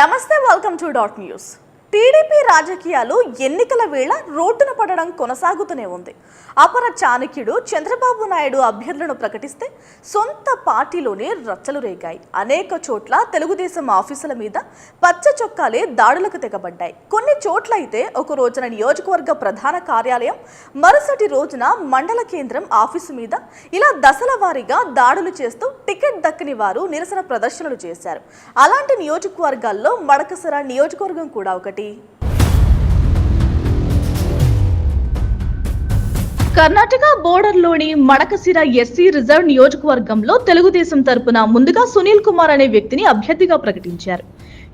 నమస్తే, welcome to dot news. TDP రాజకీయాలు ఎన్నికల వేళ రోడ్డున పడడం కొనసాగుతూనే ఉంది. అపర చాణక్యుడు చంద్రబాబు నాయుడు అభ్యర్థులను ప్రకటిస్తే సొంత పార్టీలోనే రచ్చలు రేగాయి. అనేక చోట్ల తెలుగుదేశం ఆఫీసుల మీద పచ్చ చొక్కాలే దాడులకు తెగబడ్డాయి. కొన్ని చోట్ల అయితే ఒక రోజున నియోజకవర్గ ప్రధాన కార్యాలయం, మరుసటి రోజున మండల కేంద్రం ఆఫీసు మీద ఇలా దశల వారీగా దాడులు చేస్తూ టికెట్ దక్కని వారు నిరసన ప్రదర్శనలు చేశారు. అలాంటి నియోజకవర్గాల్లో మడకసిర నియోజకవర్గం కూడా ఒకటి. కర్ణాటక బోర్డర్లోని మడకసిర ఎస్సీ రిజర్వ్ నియోజకవర్గంలో తెలుగుదేశం తరపున ముందుగా సునీల్ కుమార్ అనే వ్యక్తిని అభ్యర్థిగా ప్రకటించారు.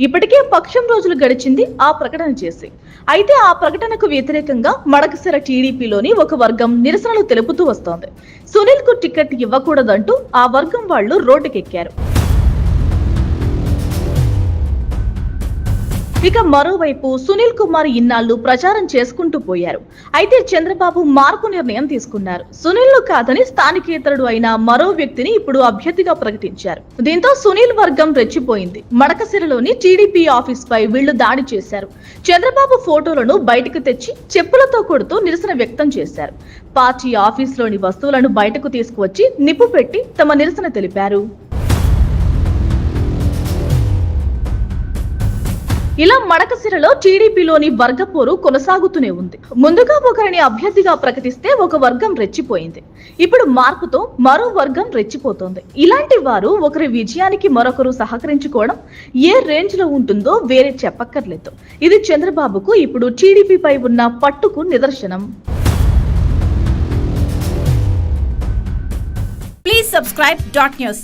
ఇప్పటికే పక్షం రోజులు గడిచింది ఆ ప్రకటన చేసి. అయితే ఆ ప్రకటనకు వ్యతిరేకంగా మడకసిర టీడీపీలోని ఒక వర్గం నిరసనలు తెలుపుతూ వస్తోంది. సునీల్ కు టికెట్ ఇవ్వకూడదంటూ ఆ వర్గం వాళ్లు రోడ్డుకెక్కారు. ఇక మరోవైపు సునీల్ కుమార్ ఇన్నాళ్లు ప్రచారం చేసుకుంటూ పోయారు. అయితే చంద్రబాబు మార్పు నిర్ణయం తీసుకున్నారు. సునీల్ ను కాదని స్థానికేతరుడు అయిన మరో వ్యక్తిని ఇప్పుడు అభ్యర్థిగా ప్రకటించారు. దీంతో సునీల్ వర్గం రెచ్చిపోయింది. మడకసిరలోని టీడీపీ ఆఫీస్ పై వీళ్లు దాడి చేశారు. చంద్రబాబు ఫోటోలను బయటకు తెచ్చి చెప్పులతో కొడుతూ నిరసన వ్యక్తం చేశారు. పార్టీ ఆఫీసులోని వస్తువులను బయటకు తీసుకువచ్చి నిప్పు పెట్టి తమ నిరసన తెలిపారు. ఇలా మడకసిరలో టీడీపీలోని వర్గపోరు కొనసాగుతూనే ఉంది. ముందుగా ఒకరిని అభ్యర్థిగా ప్రకటిస్తే ఒక వర్గం రెచ్చిపోయింది. ఇప్పుడు మార్పుతో మరో వర్గం రెచ్చిపోతోంది. ఇలాంటి వారు ఒకరి విజయానికి మరొకరు సహకరించుకోవడం ఏ రేంజ్ లో ఉంటుందో వేరే చెప్పక్కర్లేదు. ఇది చంద్రబాబుకు ఇప్పుడు టీడీపీపై ఉన్న పట్టుకు నిదర్శనం. Please subscribe .news.